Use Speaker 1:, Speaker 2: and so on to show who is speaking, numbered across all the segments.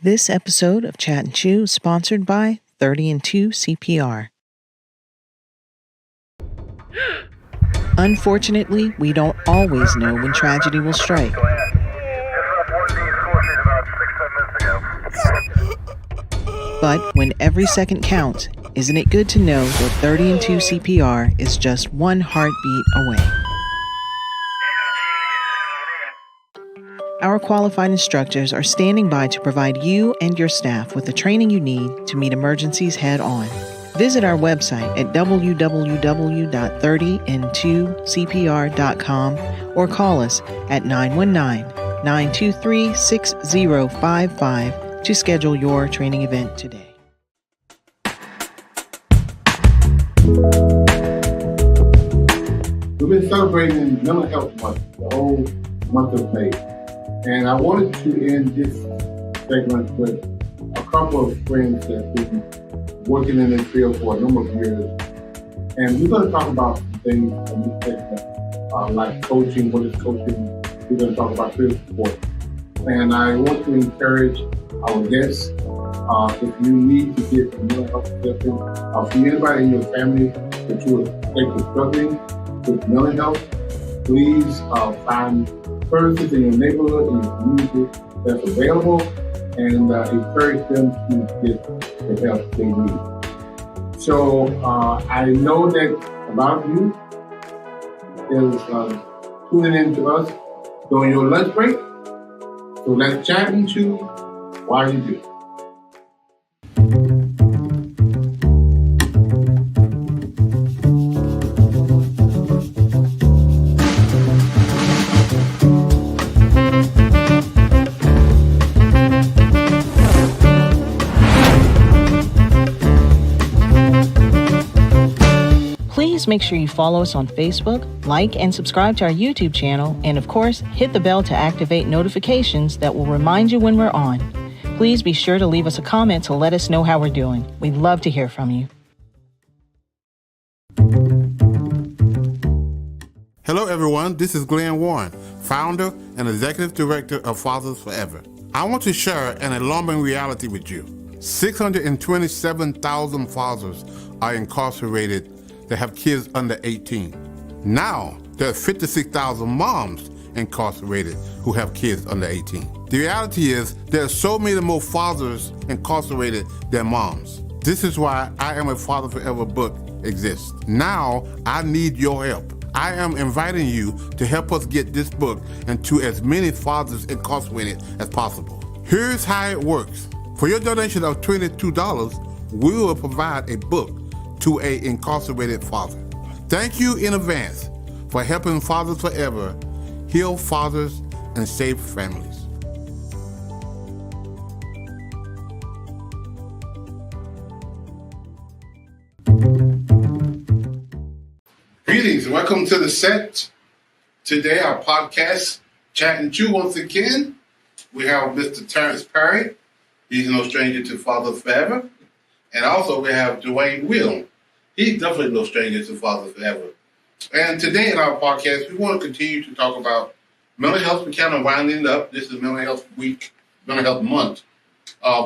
Speaker 1: This episode of Chat and Chew is sponsored by 30 and 2 CPR. Unfortunately, we don't always know when tragedy will strike. But when every second counts, isn't it good to know that 30 and 2 CPR is just one heartbeat away? Our qualified instructors are standing by to provide you and your staff with the training you need to meet emergencies head on. Visit our website at www.30and2cpr.com or call us at 919-923-6055 to schedule your training event today.
Speaker 2: We've been celebrating Mental Health Month, the whole month of May. And I wanted to end this segment with a couple of friends that have been working in this field for a number of years. And we're going to talk about some things in this segment, like coaching, what is coaching. We're going to talk about peer support. And I want to encourage our guests, if you need to get some mental health assistance, for anybody in your family that you think is struggling with mental health, please find services in your neighborhood, in your community that's available, and encourage them to get the help they need. So I know that a lot of you is tuning in to us during your lunch break. So let's chat and chew while you do.
Speaker 1: Please make sure you follow us on Facebook, like and subscribe to our YouTube channel, and of course, hit the bell to activate notifications that will remind you when we're on. Please be sure to leave us a comment to let us know how we're doing. We'd love to hear from you.
Speaker 3: Hello everyone, this is Glenn Warren, founder and executive director of Fathers Forever. I want to share an alarming reality with you. 627,000 fathers are incarcerated that have kids under 18. Now, there are 56,000 moms incarcerated who have kids under 18. The reality is there are so many more fathers incarcerated than moms. This is why I Am a Father Forever book exists. Now, I need your help. I am inviting you to help us get this book into as many fathers incarcerated as possible. Here's how it works. For your donation of $22, we will provide a book to an incarcerated father. Thank you in advance for helping Fathers Forever heal fathers and save families. Greetings, welcome to the set. Today our podcast, Chat and Chew once again. We have Mr. Terrence Perry. He's no stranger to Fathers Forever. And also we have Dwayne Will. He's definitely no stranger to Fathers Forever. And today in our podcast, we want to continue to talk about mental health. We're kind of winding up. This is Mental Health Week, Mental Health Month,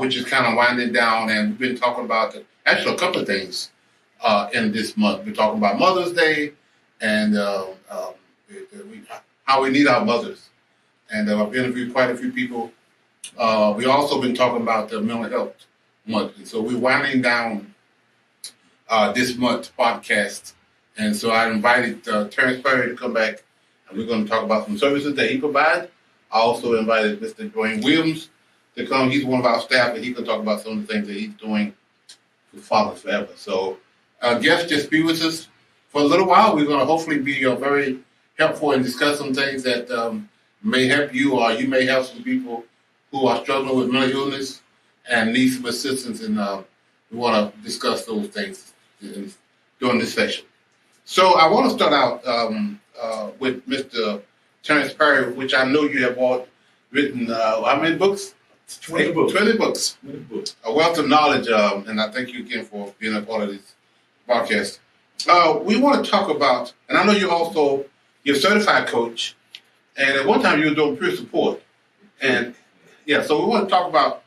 Speaker 3: which is kind of winding down. And we've been talking about actually a couple of things in this month. We're talking about Mother's Day and how we need our mothers. And I've interviewed quite a few people. We also been talking about the Mental Health Month. And so we're winding down this month's podcast. And so I invited Terrence Perry to come back, and we're going to talk about some services that he provides. I also invited Mr. Dwayne Williams to come. He's one of our staff, and he can talk about some of the things that he's doing for Fathers Forever. So guests, just be with us for a little while. We're going to hopefully be very helpful and discuss some things that may help you, or you may have some people who are struggling with mental illness and need some assistance, and we want to discuss those things during this session. So I want to start out with Mr. Terrence Perry, which I know you have written how many books?
Speaker 4: 20 books.
Speaker 3: 20 books. A wealth of knowledge, and I thank you again for being a part of this podcast. We want to talk about, and I know you're a certified coach, and at one time you were doing peer support. And yeah, so we want to talk about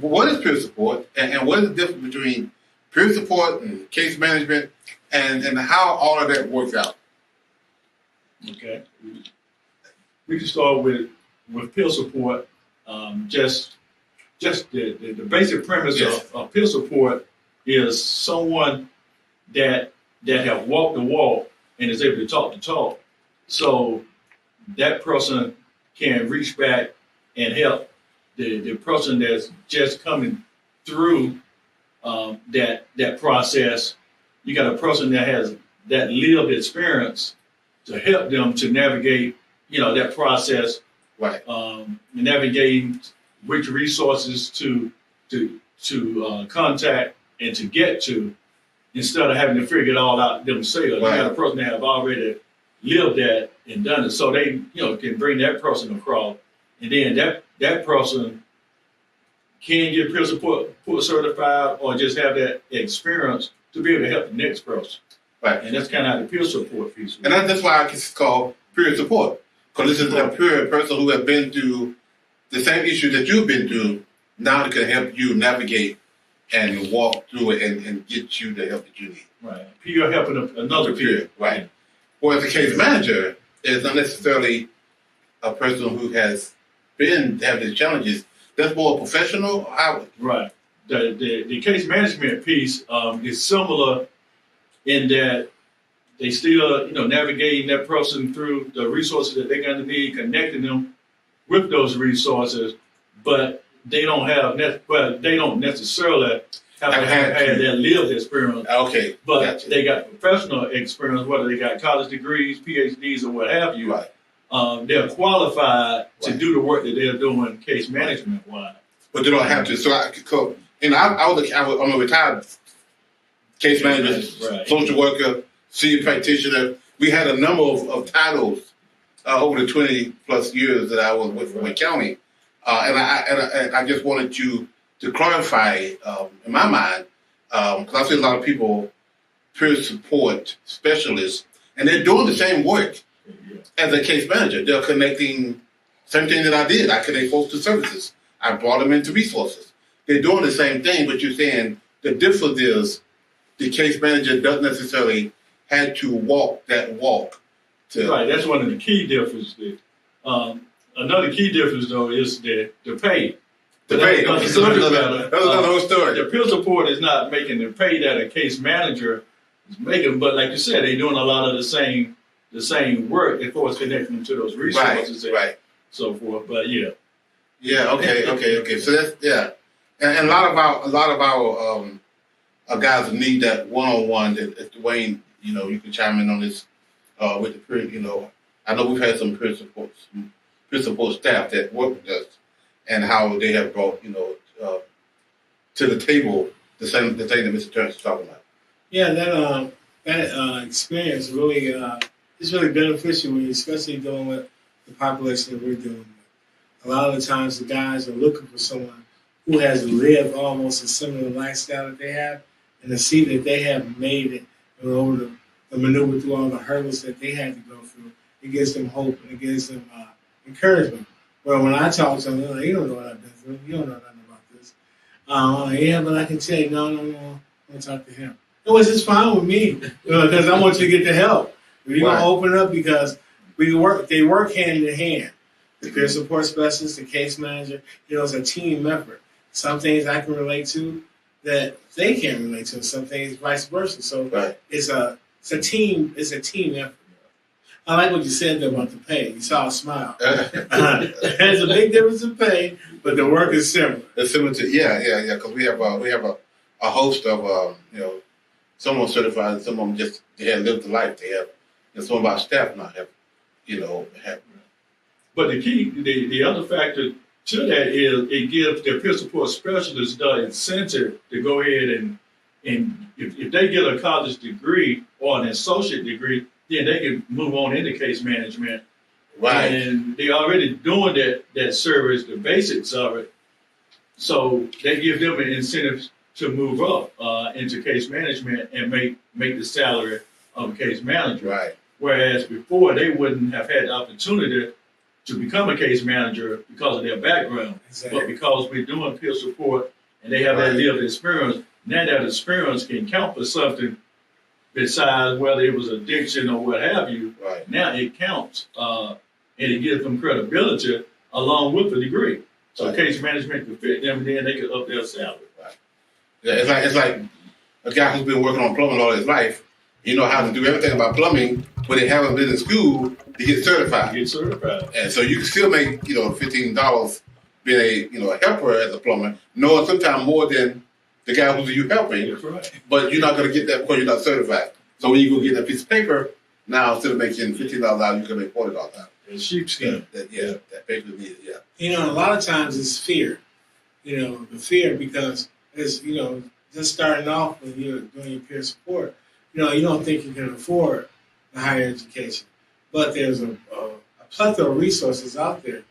Speaker 3: what is peer support, and what is the difference between peer support and case management, and how all of that works out?
Speaker 4: Okay. We can start with peer support. Just the basic premise of peer support is someone that have walked the walk and is able to talk the talk. So that person can reach back and help the person that's just coming through that process. You got a person that has that lived experience to help them to navigate, that process,
Speaker 3: Right.
Speaker 4: Navigating which resources to contact and to get to, instead of having to figure it all out themselves.
Speaker 3: Right.
Speaker 4: You got a person that have already lived that and done it, so they can bring that person across, and then that person can get peer support certified or just have that experience to be able to help the next person.
Speaker 3: Right.
Speaker 4: And that's kind of how the peer support piece.
Speaker 3: And that's why it's called peer support, because this is a peer person who has been through the same issue that you've been through. Now it can help you navigate and walk through it and get you the help that you need.
Speaker 4: Right. Peer helping another peer.
Speaker 3: Right. Whereas the case manager is not necessarily a person who has been having these challenges. That's more professional. How?
Speaker 4: Right. The case management piece is similar in that they still, navigating that person through the resources that they're going to need, connecting them with those resources, but they don't necessarily have had that lived experience.
Speaker 3: Okay.
Speaker 4: But
Speaker 3: Gotcha.
Speaker 4: they got professional experience, whether they got college degrees, PhDs, or what have you.
Speaker 3: Right.
Speaker 4: They're qualified to
Speaker 3: Right.
Speaker 4: do the work that they're doing case management wise.
Speaker 3: But they don't have to. So I'm a retired case manager,
Speaker 4: Right.
Speaker 3: social worker, senior practitioner. We had a number of titles over the 20 plus years that I was with Wayne County, and I just wanted to clarify in my mind, because I see a lot of people, peer support specialists, and they're doing the same work as a case manager. They're connecting same thing that I did. I connect folks to services. I brought them into resources. They're doing the same thing, but you're saying the difference is the case manager doesn't necessarily have to walk that walk.
Speaker 4: Right, that's one of the key differences. Another key difference, though, is the pay.
Speaker 3: The pay.
Speaker 4: That's
Speaker 3: That's another whole story.
Speaker 4: The peer support is not making the pay that a case manager is making, but like you said, they're doing a lot of the same work as far as connecting them to those resources
Speaker 3: Right.
Speaker 4: so forth. But yeah.
Speaker 3: Yeah. Okay. So that's and a lot of our guys need that one-on-one. That Dwayne, you can chime in on this with the peer. I know we've had some peer support staff that work with us, and how they have brought to the table the thing that Mr. Turner is talking about.
Speaker 5: Yeah, that experience really is really beneficial when you're especially dealing with the population that we're dealing with. A lot of the times the guys are looking for someone who has lived almost a similar lifestyle that they have, and to see that they have made it in order to maneuver through all the hurdles that they had to go through. It gives them hope and it gives them encouragement. Well, when I talk to them, they're like, you don't know what I've been through. You don't know nothing about this. Yeah, but I can tell you, no. I'm going to talk to him. Which is fine with me because I want you to get the help. If you're going to open up, because they work hand in hand. The peer support specialist, the case manager, it's a team effort. Some things I can relate to that they can't relate to. Some things vice versa. So it's a team effort. I like what you said there about the pay. You saw a smile. There's a big difference in pay, but the work is similar.
Speaker 3: It's similar to because we have a host of someone certified, and some of them just they have lived the life. They have, and some of our staff not have, have.
Speaker 4: But the key, the other factor to that is it gives the peer support specialists the incentive to go ahead and if they get a college degree or an associate degree, then they can move on into case management.
Speaker 3: Right.
Speaker 4: And they're already doing that service, the basics of it. So they give them an incentive to move up into case management and make the salary of a case manager.
Speaker 3: Right.
Speaker 4: Whereas before they wouldn't have had the opportunity to become a case manager because of their background.
Speaker 5: Exactly.
Speaker 4: But because we're doing peer support and they have that lived experience. Now that experience can count for something besides whether it was addiction or what have you.
Speaker 3: Right.
Speaker 4: Now it counts, and it gives them credibility along with the degree. So
Speaker 3: Right.
Speaker 4: case management can fit them, and then they can up their salary.
Speaker 3: Yeah, it's like a guy who's been working on plumbing all his life. You know how to do everything about plumbing, but they haven't been in school to get certified.
Speaker 4: Get certified.
Speaker 3: And so you can still make, $15 being a helper as a plumber, knowing sometimes more than the guy who's you helping,
Speaker 4: That's right.
Speaker 3: but you're not going to get that because you're not certified. So when you go get that piece of paper, now instead of making $15 out, you can make $40 out.
Speaker 4: It's sheepskin.
Speaker 3: That paper is needed,
Speaker 5: A lot of times it's fear. The fear because it's, just starting off when you're doing your peer support, you don't think you can afford a higher education. But there's a plethora of resources out there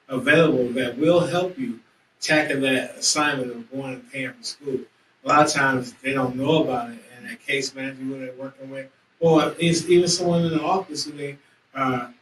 Speaker 5: available that will help you tackle that assignment of going and paying for school. A lot of times they don't know about it, and that case manager who they're working with, or it's even someone in the office who they are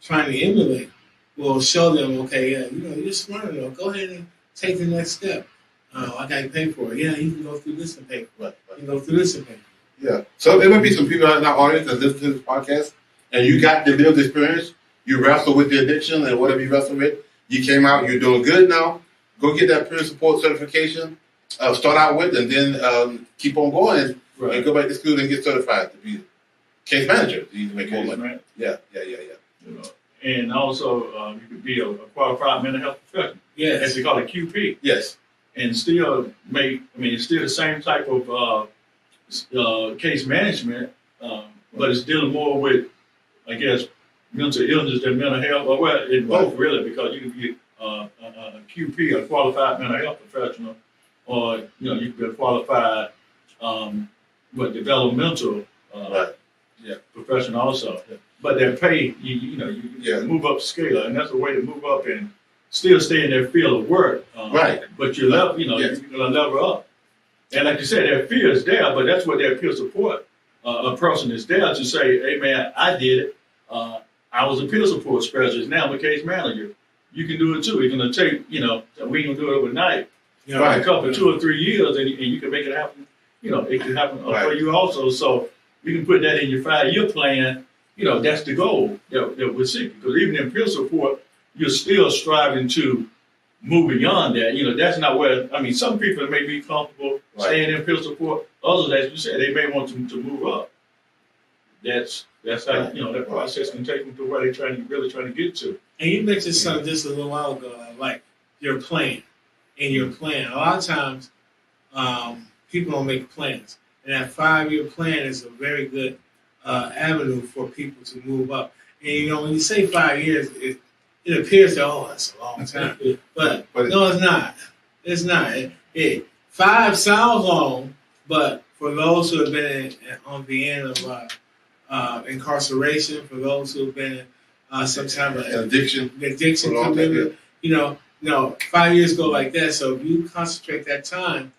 Speaker 5: trying to emulate, will show them, okay, you're smart enough. Go ahead and take the next step. I got to pay for it. Yeah, you can go through this and pay for it. You can go through this and pay for it.
Speaker 3: Yeah. So there might be some people out in our audience that listen to this podcast, and you got the lived experience. You wrestle with the addiction and whatever you wrestle with. You came out, you're doing good now. Go get that peer support certification. Start out with, and then keep on going and go back to school and get certified to be case manager. You can make more money.
Speaker 4: Right.
Speaker 3: Yeah.
Speaker 4: And also, you could be a qualified mental health professional.
Speaker 5: Yes.
Speaker 4: As they call it, QP.
Speaker 3: Yes.
Speaker 4: And still it's still the same type of case management, but it's dealing more with, I guess, mental illness than mental health. Well, it's both really, because you can be a QP, a qualified mental health professional, or you can be a qualified developmental professional also.
Speaker 3: Yeah.
Speaker 4: But their pay, you move up the scale, and that's a way to move up and still stay in their field of work. But you level, you're gonna level up. And like you said, their fear is there, but that's what their peer support a person is there to say, hey man, I did it. I was a peer support specialist. Now I'm a case manager. You can do it too. It's gonna take, we ain't gonna do it overnight. A couple, 2 or 3 years, and you can make it happen. It can happen for you also. So you can put that in your 5-year plan. That's the goal that we're seeking. Because even in peer support, you're still striving to move beyond that. That's not where, some people may be comfortable staying in peer support. Others, as you said, they may want to move up. That's how, that process can take them to where they're really trying to get to.
Speaker 5: And you mentioned something just a little while ago, like your plan. And your plan. A lot of times, people don't make plans. And that 5-year plan is a very good avenue for people to move up. And, when you say 5 years, it appears that, that's a long time. But no, it's not. It's not. 5 sounds long, but for those who have been on the end of incarceration, for those who have been in some type of addiction commitment, no, 5 years go like that. So if you concentrate that time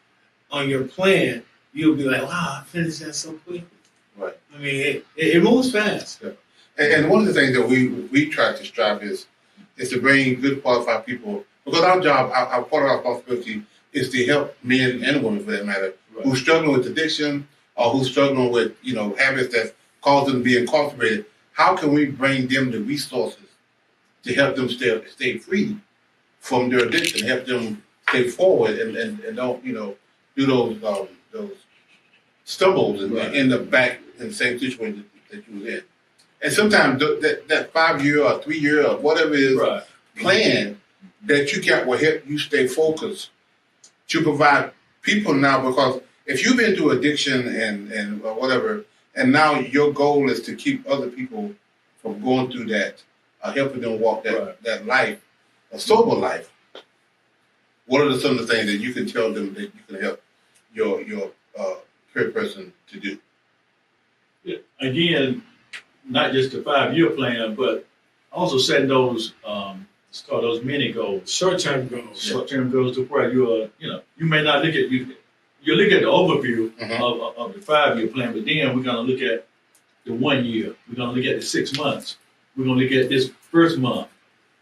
Speaker 5: on your plan, you'll be like, wow, I finished that so quickly.
Speaker 3: Right.
Speaker 5: It moves fast.
Speaker 3: Yeah. And one of the things that we try to strive is to bring good qualified people, because our job, our part of our responsibility is to help men and women, for that matter, who's struggling with addiction or who's struggling with, habits that cause them to be incarcerated. How can we bring them the resources to help them stay free from their addiction, help them stay forward and don't, do those stumbles and end up back in the same situation that you was in. And sometimes that 5-year or 3-year or whatever it is plan that you got will help you stay focused to provide people now, because if you've been through addiction and whatever, and now your goal is to keep other people from going through that, helping them walk that life, a sober life, what are some of the things that you can tell them that you can help your peer person to do?
Speaker 4: Yeah. Again, not just the 5-year plan, but also setting those it's called those mini goals,
Speaker 5: short-term goals.
Speaker 4: Short-term goals to where you may not look at you look at the overview of the 5-year plan, but then we're going to look at the 1 year. We're going to look at the 6 months. We're going to look at this first month.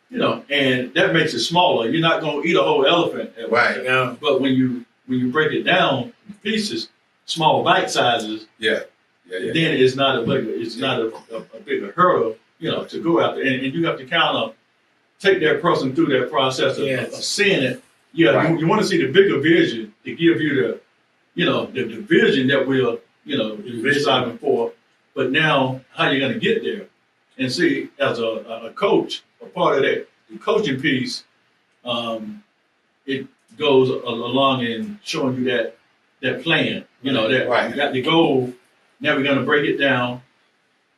Speaker 4: and that makes it smaller. You're not going to eat a whole elephant at
Speaker 3: Right.
Speaker 4: once. Yeah. But when you break it down in pieces, small bite sizes,
Speaker 3: Yeah.
Speaker 4: then it's not a bigger hurdle, to go out there, and you have to kind of take that person through that process of seeing it. Yeah,
Speaker 3: Right.
Speaker 4: you want to see the bigger vision to give you the vision that we're striving for. But now, how you going to get there? And see, as a coach, a part of that the coaching piece, it goes along in showing you that plan. That
Speaker 3: Right.
Speaker 4: you got the goal. Now we're going to break it down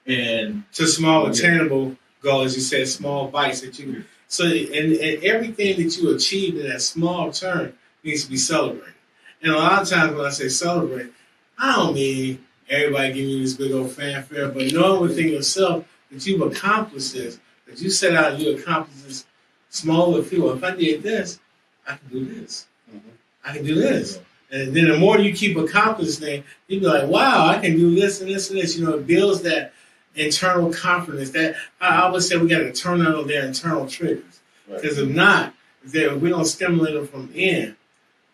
Speaker 4: and
Speaker 5: to small attainable goals, as you said, small bites that you. So and everything that you achieve in that small term needs to be celebrated. And a lot of times when I say celebrate, I don't mean everybody giving you this big old fanfare, but knowing within yourself that you've accomplished this, that you set out and you accomplished this small little few. If I did this, I can do this. I can do this. And then the more you keep accomplishing things, you be like, wow, I can do this and this and this. It builds that internal confidence. That I always say we got to turn on their internal triggers. Because if not, if we don't stimulate them from in,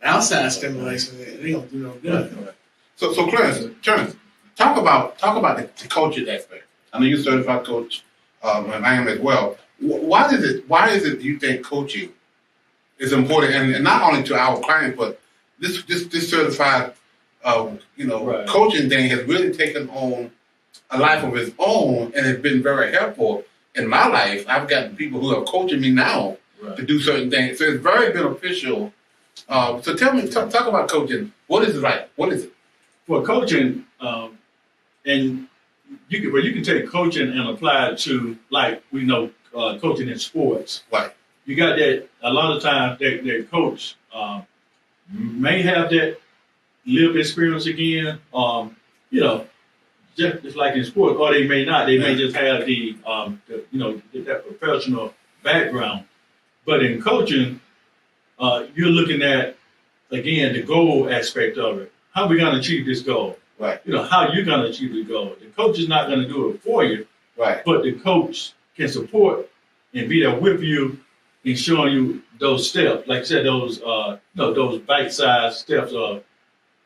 Speaker 5: outside stimulation, they don't do no good.
Speaker 3: Right. So Clarence, talk about the coaching aspect. I know you're a certified coach, and I am as well. Why is it you think coaching is important, and not only to our clients, but this certified coaching thing has really taken on a life of its own, and it's been very helpful in my life. I've gotten people who are coaching me now to do certain things, so it's very beneficial. So tell me, talk about coaching. What is it like? What is it?
Speaker 4: For coaching, and you can take coaching and apply it to, like we know, coaching in sports.
Speaker 3: Right.
Speaker 4: You got that. A lot of times, that coach may have that lived experience again. Just like in sports, or they may not. They may just have that professional background. But in coaching, you're looking at, again, the goal aspect of it. How are we going to achieve this goal?
Speaker 3: Right.
Speaker 4: How you're going to achieve the goal. The coach is not going to do it for you.
Speaker 3: Right.
Speaker 4: But the coach can support and be there with you in showing you those steps. Like I said, those bite-sized steps of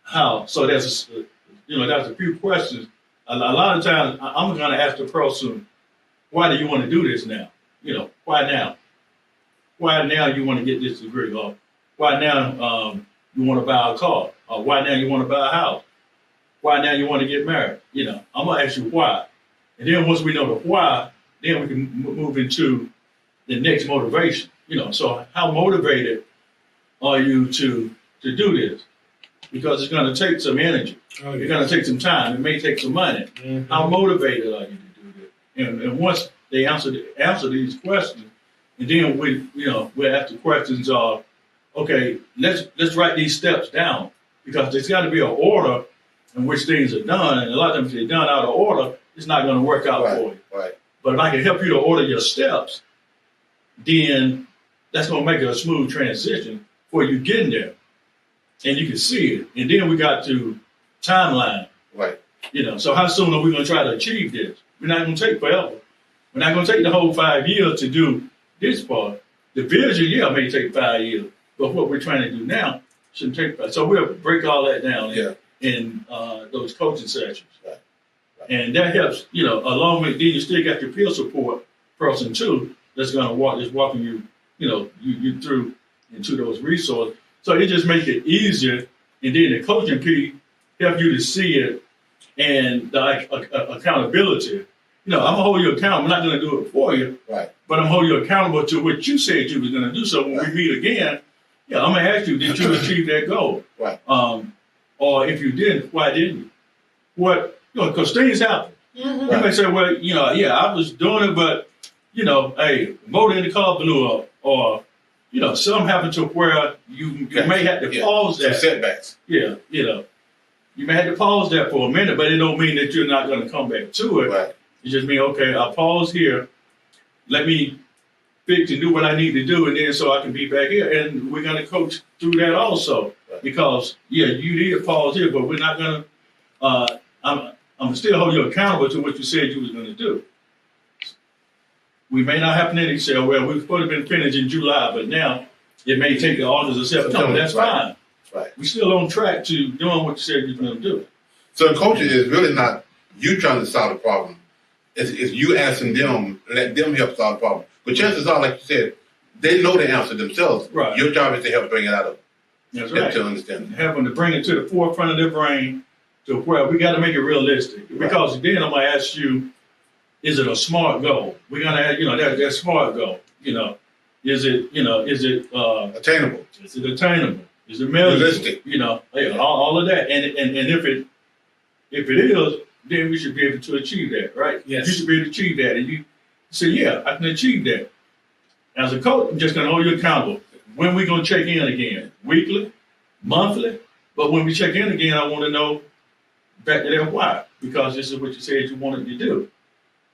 Speaker 4: how. So that's a few questions. A lot of times I'm going to ask the person, why do you want to do this now? Why now? Why now you want to get this degree? Or why now you want to buy a car? Or why now you want to buy a house? Why now you want to get married? I'm going to ask you why. And then once we know the why, then we can move into the next motivation. So how motivated are you to do this? Because it's going to take some energy.
Speaker 5: Oh,
Speaker 4: It's going to take some time. It may take some money.
Speaker 5: Mm-hmm.
Speaker 4: How motivated are you to do this? And once they answer these questions, and then we'll ask the questions of, okay, let's write these steps down, because there's got to be an order in which things are done, and a lot of times if they're done out of order, it's not going to work out for you.
Speaker 3: Right.
Speaker 4: But if I can help you to order your steps, then that's going to make it a smooth transition for you getting there, and you can see it. And then we got to timeline.
Speaker 3: Right.
Speaker 4: So how soon are we going to try to achieve this? We're not going to take forever. We're not going to take the whole 5 years to do this part. The vision, may take 5 years, but what we're trying to do now shouldn't take 5. So we'll break all that down in those coaching sessions.
Speaker 3: Right.
Speaker 4: And that helps, along with, then you still got your peer support person too, that's going to walking you, you through into those resources. So it just makes it easier. And then the coaching piece help you to see it, and the accountability. I'm going to hold you accountable. I'm not going to do it for you,
Speaker 3: Right.
Speaker 4: but I'm holding you accountable to what you said you was going to do. So when we meet again, I'm going to ask you, did you achieve that goal?
Speaker 3: Right.
Speaker 4: Or if you didn't, why didn't you? Because things happen.
Speaker 5: Mm-hmm.
Speaker 4: You may say, well, I was doing it, but, hey, motor in the car blew up, or, something happened to where you may have to pause that.
Speaker 3: Some setbacks.
Speaker 4: You may have to pause that for a minute, but it don't mean that you're not going to come back to it.
Speaker 3: Right.
Speaker 4: It just means, okay, I'll pause here. Let me fix and do what I need to do, and then so I can be back here. And we're going to coach through that also.
Speaker 3: Right.
Speaker 4: Because, you need to pause here, but we're not going to, I'm still hold you accountable to what you said you was going to do. We may not have finish. Say, well, we're supposed to have been finished in July, but now it may take the August or September. That's fine.
Speaker 3: Right.
Speaker 4: We're still on track to doing what you said you're going to do.
Speaker 3: So coaching is really not you trying to solve the problem. It's you asking them, let them help solve the problem. But chances are, like you said, they know the answer themselves.
Speaker 4: Right.
Speaker 3: Your job is to help bring it out of them.
Speaker 4: That's right.
Speaker 3: To understand.
Speaker 4: Have them to bring it to the forefront of their brain to where we got to make it realistic. Because then I'm going to ask you, is it a smart goal? We're going to add, that smart goal. Is it
Speaker 3: Attainable.
Speaker 4: Is it attainable? Is it measurable?
Speaker 3: Realistic.
Speaker 4: All of that. And if it is, then we should be able to achieve that, right?
Speaker 5: Yes.
Speaker 4: You should be able to achieve that. And you say, yeah, I can achieve that. As a coach, I'm just going to hold you accountable. When we going to check in again? Weekly? Monthly? But when we check in again, I want to know back to that why. Because this is what you said you wanted to do.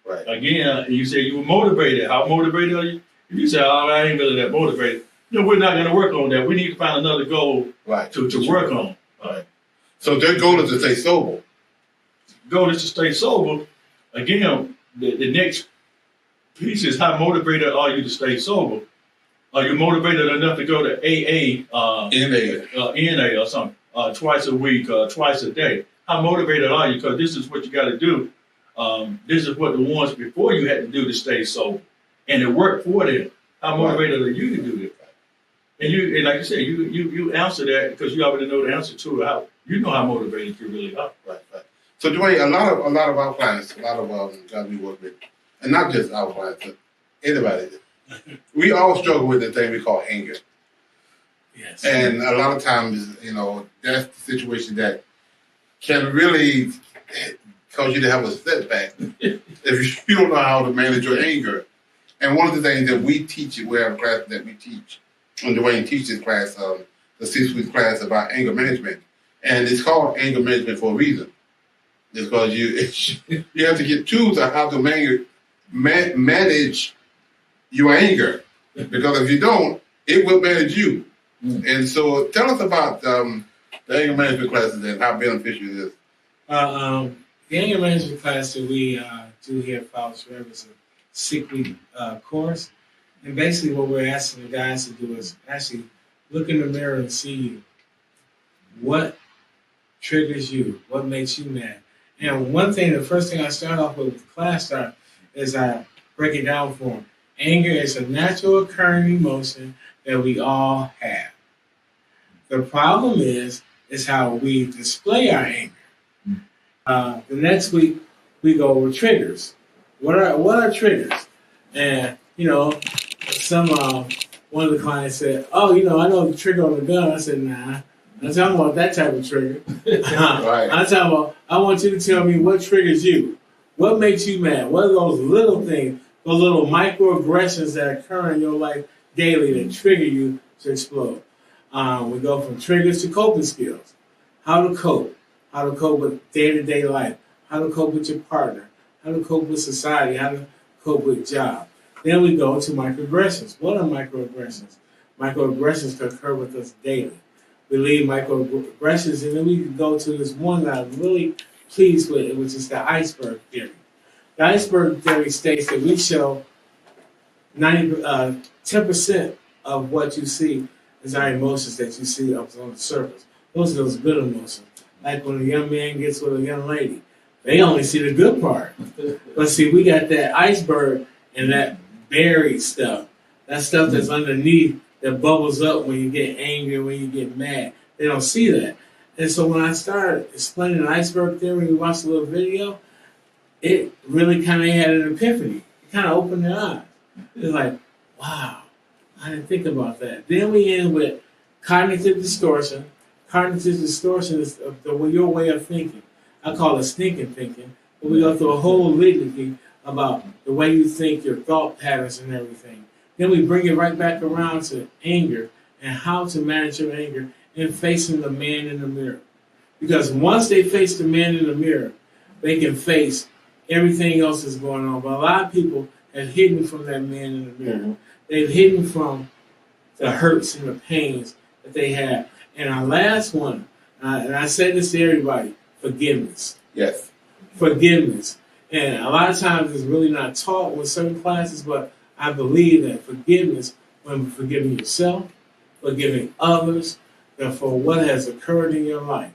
Speaker 3: Right.
Speaker 4: Again, you said you were motivated. How motivated are you? If you say, oh, I ain't really that motivated, we're not going to work on that. We need to find another goal to work on.
Speaker 3: Right. So their goal is to stay sober.
Speaker 4: Goal is to stay sober. Again, the next piece is how motivated are you to stay sober? Are you motivated enough to go to AA, NA or something, twice a week, twice a day? How motivated are you? Because this is what you got to do. This is what the ones before you had to do to stay sober. And it worked for them. How motivated are you to do this? And like you said, you answer that because you already know the answer to it. How motivated you really are.
Speaker 3: Right. So Dwayne, a lot of our clients, a lot of guys we work with, and not just our clients, but anybody, we all struggle with the thing we call anger.
Speaker 5: Yes.
Speaker 3: And a lot of times, that's the situation that can really cause you to have a setback if you don't know how to manage your anger. And one of the things that we teach, we have a class that we teach, and Dwayne teaches class, the C-suite class about anger management. And it's called anger management for a reason. It's because you have to get tools on how to manage your anger. Because if you don't, it will manage you. And so tell us about the anger management classes and how beneficial it is.
Speaker 5: The anger management class that we do here at Fowler's Forever is a 6-week course. And basically what we're asking the guys to do is actually look in the mirror and see what triggers you, what makes you mad. And the first thing I start off with the class start is I break it down for them. Anger is a natural occurring emotion that we all have. The problem is how we display our anger. The next week we go over triggers. What are triggers? And one of the clients said, "Oh, I know the trigger on the gun." I said, "Nah, I'm talking about that type of trigger.
Speaker 3: Right.
Speaker 5: I'm talking about. I want you to tell me what triggers you. What makes you mad? What are those little things, those little microaggressions that occur in your life daily that trigger you to explode?" We go from triggers to coping skills. How to cope with day-to-day life, how to cope with your partner, how to cope with society, how to cope with job. Then we go to microaggressions. What are microaggressions? Microaggressions can occur with us daily. We leave microaggressions, and then we can go to this one that I'm really pleased with, which is the iceberg theory. The iceberg theory states that we show 10% of what you see is our emotions that you see up on the surface. Those are those good emotions. Like when a young man gets with a young lady, they only see the good part. But see, we got that iceberg and that buried stuff. That stuff that's underneath that bubbles up when you get angry, when you get mad. They don't see that. And so when I started explaining the iceberg theory, we watched a little video, it really kind of had an epiphany. It kind of opened their eyes. It's like, wow, I didn't think about that. Then we end with cognitive distortion. Cognitive distortion is your way of thinking. I call it stinking thinking. But we go through a whole litany about the way you think, your thought patterns and everything. Then we bring it right back around to anger and how to manage your anger and facing the man in the mirror. Because once they face the man in the mirror, they can face everything else that's going on. But a lot of people have hidden from that man in the mirror. Mm-hmm. They've hidden from the hurts and the pains that they have. And our last one, and I said this to everybody, forgiveness.
Speaker 3: Yes.
Speaker 5: Forgiveness. And a lot of times it's really not taught with certain classes, but I believe that forgiveness, when forgiving yourself, forgiving others, that for what has occurred in your life,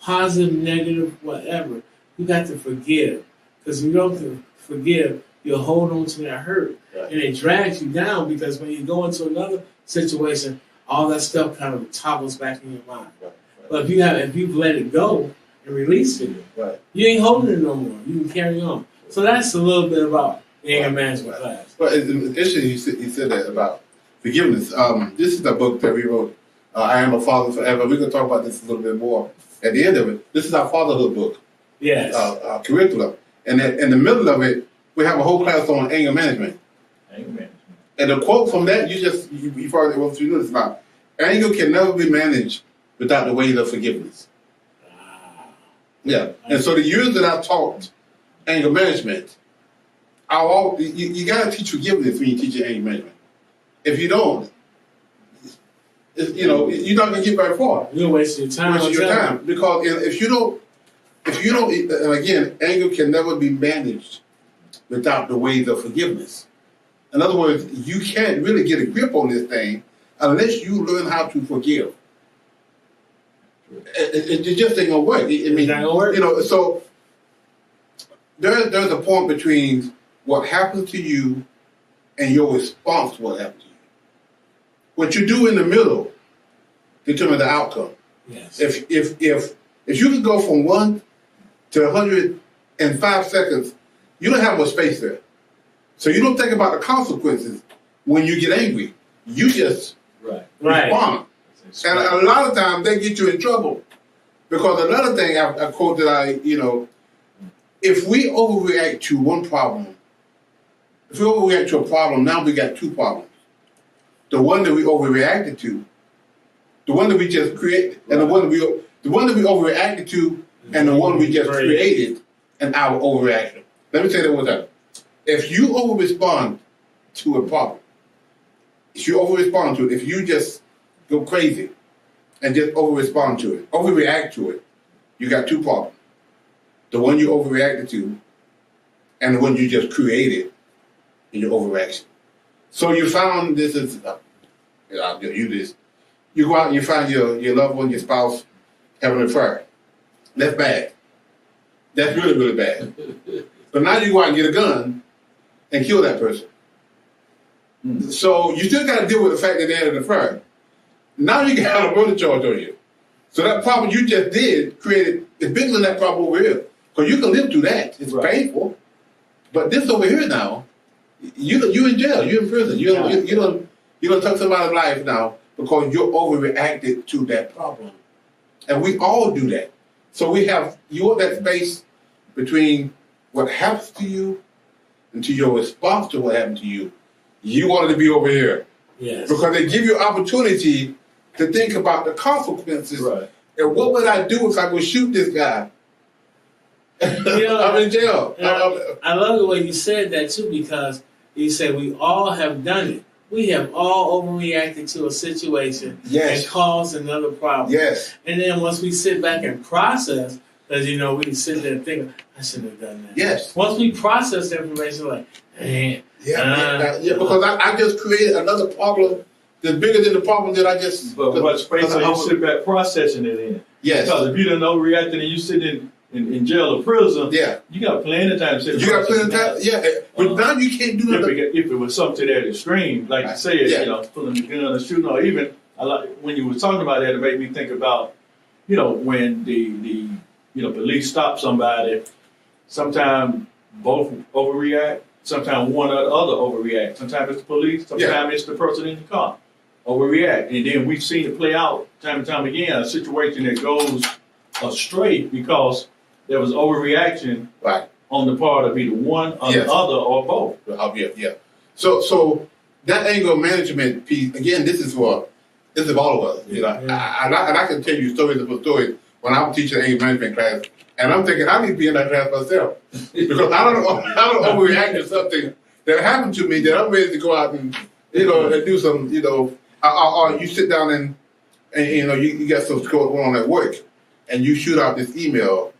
Speaker 5: positive, negative, whatever, you got to forgive. Because if you don't forgive, you'll hold on to that hurt.
Speaker 4: Right.
Speaker 5: And it drags you down because when you go into another situation, all that stuff kind of toggles back in your mind.
Speaker 4: Right.
Speaker 5: But if you've let it go and released it,
Speaker 4: Right.
Speaker 5: you ain't holding it no more. You can carry on. So that's a little bit about the anger management class.
Speaker 3: Well, it's interesting you said that about forgiveness. This is a book that we wrote, I Am a Father Forever. We're going to talk about this a little bit more at the end of it. This is our fatherhood book,
Speaker 5: Yes.
Speaker 3: curriculum. And in the middle of it, we have a whole class on anger management.
Speaker 4: Anger management.
Speaker 3: And the quote from that, you've already went through this now. Anger can never be managed without the weight of forgiveness. Yeah. And so the years that I taught anger management, you got to teach forgiveness when you teach anger management. If you don't, you're not going to get very far.
Speaker 5: You're wasting your time.
Speaker 3: Wasting your time. Because if you don't, and again, anger can never be managed without the ways of forgiveness. In other words, you can't really get a grip on this thing unless you learn how to forgive. It just ain't gonna work.
Speaker 5: It's not gonna work.
Speaker 3: So there's a point between what happens to you and your response to what happened to you. What you do in the middle determines the outcome.
Speaker 5: Yes.
Speaker 3: If you can go from 1 to 100 in 5 seconds, you don't have much space there. So you don't think about the consequences when you get angry. You just respond. And a lot of times they get you in trouble. Because another thing, a quote that if we overreact to one problem, if we overreact to a problem, now we got two problems. The one that we overreacted to, the one that we just created, and the one that we overreacted to, and the one we just created, and our overreaction. Let me say that one time. If you overrespond to a problem, if you just go crazy and just overrespond to it, overreact to it, you got two problems. The one you overreacted to and the one you just created in your overreaction. So you found this is, I'll give you this. You go out and you find your loved one, your spouse, having an affair. That's bad. That's really, really bad. But now you go out and get a gun and kill that person. So you still got to deal with the fact that they had an affair. Now you got a murder charge on you. So that problem you just did created, it's bigger than that problem over here. Because you can live through that. It's painful. But this over here now, you in jail, you in prison. You don't touch somebody's life now because you overreacted to that problem. And we all do that. So you want that space between what happens to you and to your response to what happened to you. You wanted to be over here.
Speaker 5: Yes.
Speaker 3: Because they give you opportunity to think about the consequences.
Speaker 4: Right.
Speaker 3: And what would I do if I would shoot this guy? I'm in jail.
Speaker 5: I love the way you said that too, because you said we all have done it. We have all overreacted to a situation and caused another problem.
Speaker 3: Yes.
Speaker 5: And then once we sit back and process, because we sit there and think, I shouldn't have done that.
Speaker 3: Yes.
Speaker 5: Once we process the information, like, man.
Speaker 3: Because I just created another problem that's bigger than the problem that I just.
Speaker 4: But what space are you sit back processing it in?
Speaker 3: Yes.
Speaker 4: Because if you don't overreact and you sit in jail or prison, you got plenty of time to sit.
Speaker 3: You got plenty of time. Yeah. But now you can't do nothing.
Speaker 4: If it was something to that extreme, like you said, pulling the gun or shooting, or even when you were talking about that, it made me think about, when the police stop somebody, sometimes both overreact, sometimes one or the other overreact. Sometimes it's the police, sometimes it's the person in the car overreact. And then we've seen it play out time and time again, a situation that goes astray because there was overreaction on the part of either one or the other or both.
Speaker 3: So that anger management piece, again, this is for all of us. And I can tell you stories of stories when I'm teaching anger management class, and I'm thinking I need to be in that class myself because I don't overreact to something that happened to me that I'm ready to go out and and do some or you sit down and you got some going on at work and you shoot out this email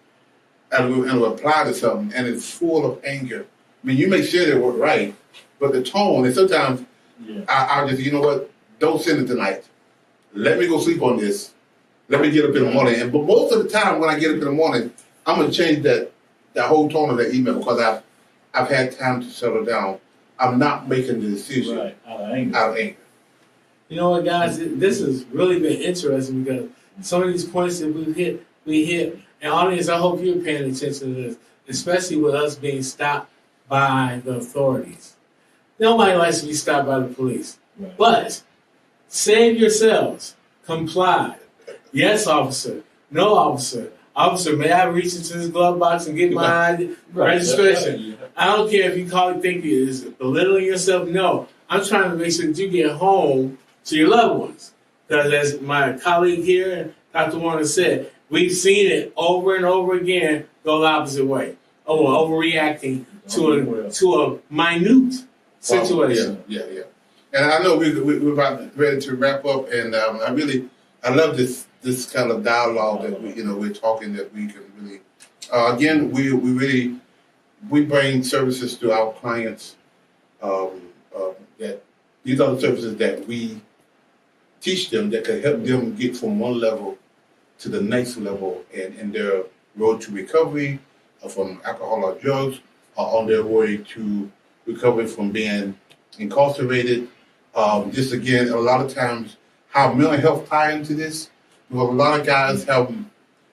Speaker 3: and we apply to something, and it's full of anger. I mean, you make sure they work right, but the tone, and sometimes I'll just, you know what, don't send it tonight. Let me go sleep on this. Let me get up in the morning. But most of the time when I get up in the morning, I'm going to change that whole tone of that email because I've had time to settle down. I'm not making the decision
Speaker 4: Right, out of anger.
Speaker 5: You know what, guys? This has really been interesting because some of these points that we hit. And audience, I hope you're paying attention to this, especially with us being stopped by the authorities. Nobody likes to be stopped by the police.
Speaker 4: Right.
Speaker 5: But save yourselves. Comply. Yes, officer. No, officer. Officer, may I reach into this glove box and get my registration? I don't care if you think it is belittling yourself. No. I'm trying to make sure that you get home to your loved ones. Because as my colleague here, Dr. Warner said, we've seen it over and over again go the opposite way. Overreacting to a minute situation.
Speaker 3: Yeah. And I know we're about ready to wrap up, and I love this kind of dialogue that we're talking, that we can really again we bring services to our clients that these are the services that we teach them that can help them get from one level to the next level in their road to recovery from alcohol or drugs, or on their way to recovery from being incarcerated. Just again, a lot of times how mental health tie into this, because a lot of guys have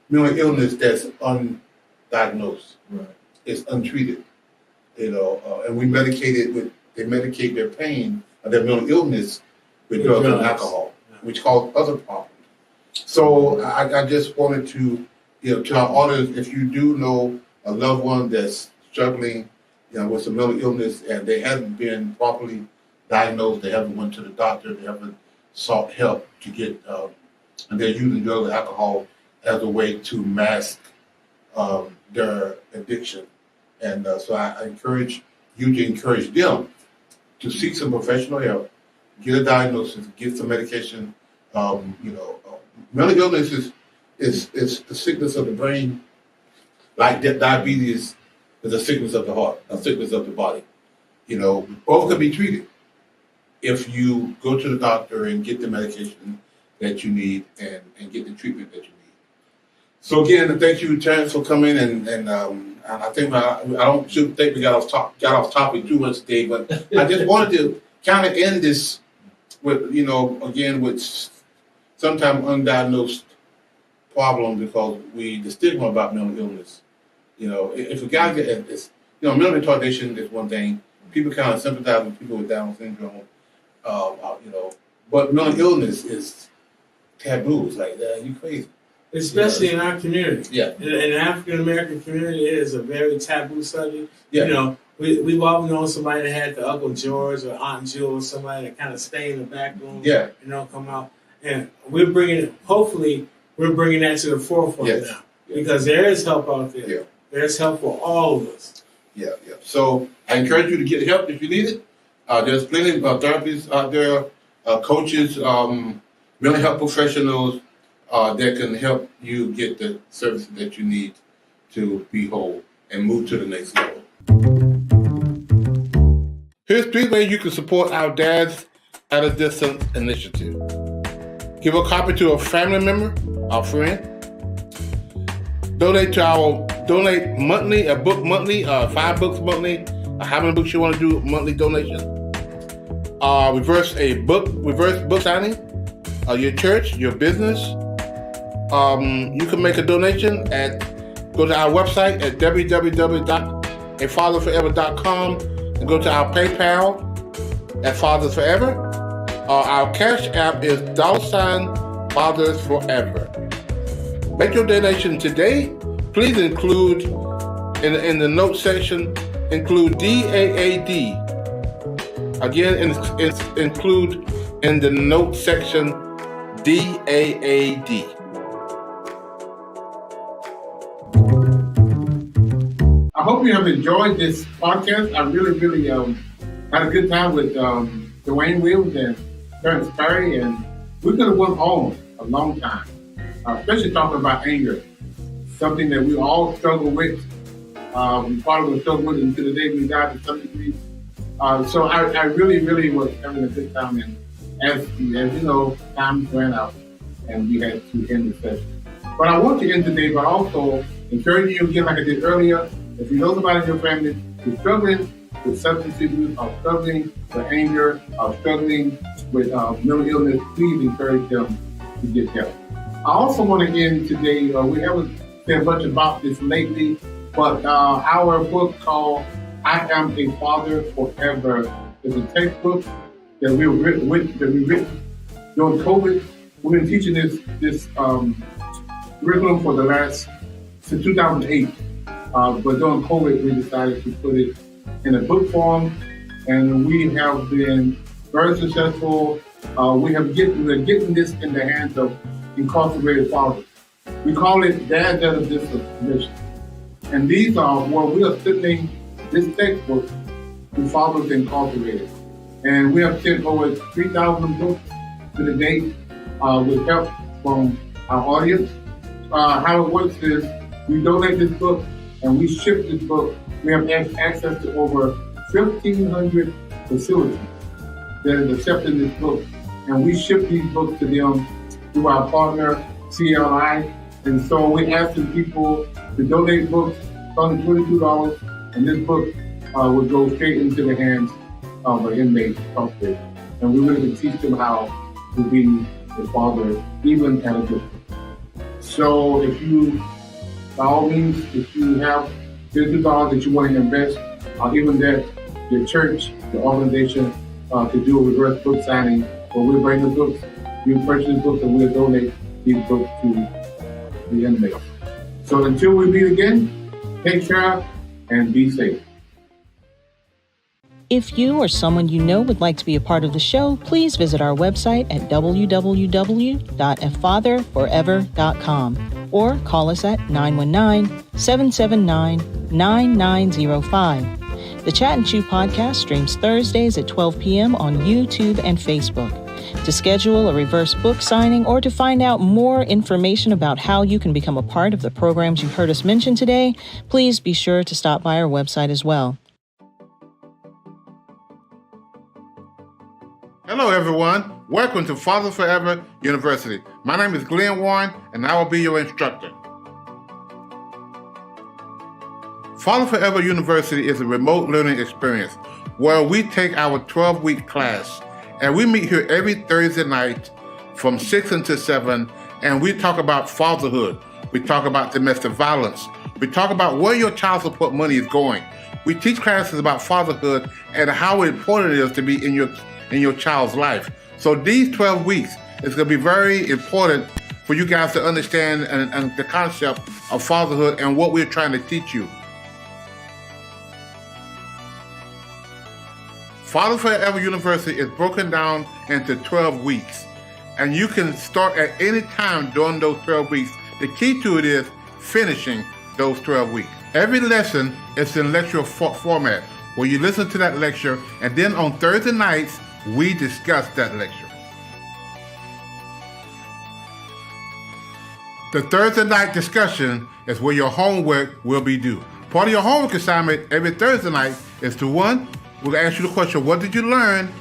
Speaker 3: mental illness that's undiagnosed.
Speaker 4: Right.
Speaker 3: It's untreated, and we they medicate their pain or their mental illness with drugs and alcohol, which cause other problems. So I just wanted to, to our audience, if you do know a loved one that's struggling, with some mental illness and they haven't been properly diagnosed, they haven't went to the doctor, they haven't sought help to get, and they're using drugs and alcohol as a way to mask their addiction. And so I encourage you to encourage them to seek some professional help, get a diagnosis, get some medication. Mental illness is the sickness of the brain, like diabetes is a sickness of the heart, a sickness of the body. Both can be treated if you go to the doctor and get the medication that you need and get the treatment that you need. So again, thank you, Terrence, for coming, and I think I don't think we got off topic too much today, but I just wanted to kind of end this with again with sometimes undiagnosed problem, because the stigma about mental illness. If a guy gets mental retardation is one thing. People kind of sympathize with people with Down syndrome, but mental illness is taboo. It's like, you crazy.
Speaker 5: Especially in our community.
Speaker 3: Yeah.
Speaker 5: In the African American community, it is a very taboo subject.
Speaker 3: Yeah.
Speaker 5: We've all known somebody that had the Uncle George or Aunt Jewel, or somebody that kind of stay in the back room.
Speaker 3: Yeah.
Speaker 5: Come out. And hopefully we're bringing that to the forefront now. Because there is help out there.
Speaker 3: Yeah.
Speaker 5: There's help for all of us.
Speaker 3: Yeah. So I encourage you to get help if you need it. There's plenty of therapists out there, coaches, mental health professionals that can help you get the services that you need to be whole and move to the next level. Here's 3 ways you can support our Dads at a Distance initiative. Give a copy to a family member, our friend. Donate monthly, a book monthly, 5 books monthly, how many books you want to do monthly donation. Reverse book signing, your church, your business. You can make a donation go to our website at www.afatherforever.com and go to our PayPal at Fathers Forever. Our Cash App is $Fathers Forever. Make your donation today. Please include in the note section, include DAAD. Again, include in the note section DAAD.
Speaker 2: I hope you have enjoyed this podcast. I really had a good time with Dwayne Williams and Terrence Perry, and we could have went on a long time, especially talking about anger. something that we all struggle with. We probably will struggle with it until the day we die to some degree. So I really was having a good time, and as you know, time ran out and we had to end the session. But I want to end today by also encouraging you again, like I did earlier, if you know somebody in your family who's struggling with substance abuse, or struggling with anger, or struggling with mental illness, please encourage them to get help. I also want to end today, we haven't said much about this lately, but our book called I Am a Father Forever is a textbook that we've written during COVID. We've been teaching this curriculum for the last, since 2008. But during COVID, we decided to put it in a book form, and we have been very successful. We're getting this in the hands of incarcerated fathers. We call it Dads Out of Disposition. And these are where we are sending this textbook to fathers incarcerated. And we have sent over 3,000 books to the date with help from our audience. How it works is we donate this book and we ship this book. We have access to over 1,500 facilities that is accepting this book. And we ship these books to them through our partner, CLI. And so we're asking people to donate books, only $22, and this book will go straight into the hands of an inmate incarcerated. And we're going to teach them how to be a father, even at a distance. So if you, by all means, if you have $50 that you want to invest, or even that your church, your organization, to do a reverse book signing, where we bring the books, you purchase the books, and we'll donate these books to the inmates. So until we meet again, take care and be safe.
Speaker 1: If you or someone you know would like to be a part of the show, please visit our website at www.afatherforever.com or call us at 919-779-9905. The Chat and Chew podcast streams Thursdays at 12 p.m. on YouTube and Facebook. To schedule a reverse book signing or to find out more information about how you can become a part of the programs you heard us mention today, please be sure to stop by our website as well.
Speaker 3: Hello, everyone. Welcome to Father Forever University. My name is Glenn Warren, and I will be your instructor. Father Forever University is a remote learning experience where we take our 12-week class, and we meet here every Thursday night from 6 until 7, and we talk about fatherhood. We talk about domestic violence. We talk about where your child support money is going. We teach classes about fatherhood and how important it is to be in your child's life. So these 12 weeks is going to be very important for you guys to understand and the concept of fatherhood and what we're trying to teach you. Father Forever University is broken down into 12 weeks, and you can start at any time during those 12 weeks. The key to it is finishing those 12 weeks. Every lesson is in lecture format, where you listen to that lecture, and then on Thursday nights, we discuss that lecture. The Thursday night discussion is where your homework will be due. Part of your homework assignment every Thursday night is to, one, we'll ask you the question, what did you learn?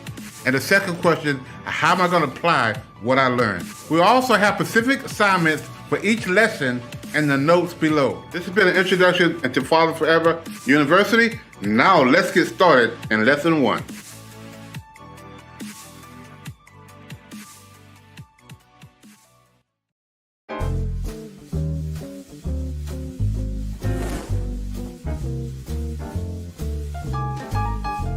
Speaker 3: And the second question, how am I going to apply what I learned? We also have specific assignments for each lesson in the notes below. This has been an introduction into Father Forever University. Now let's get started in lesson 1.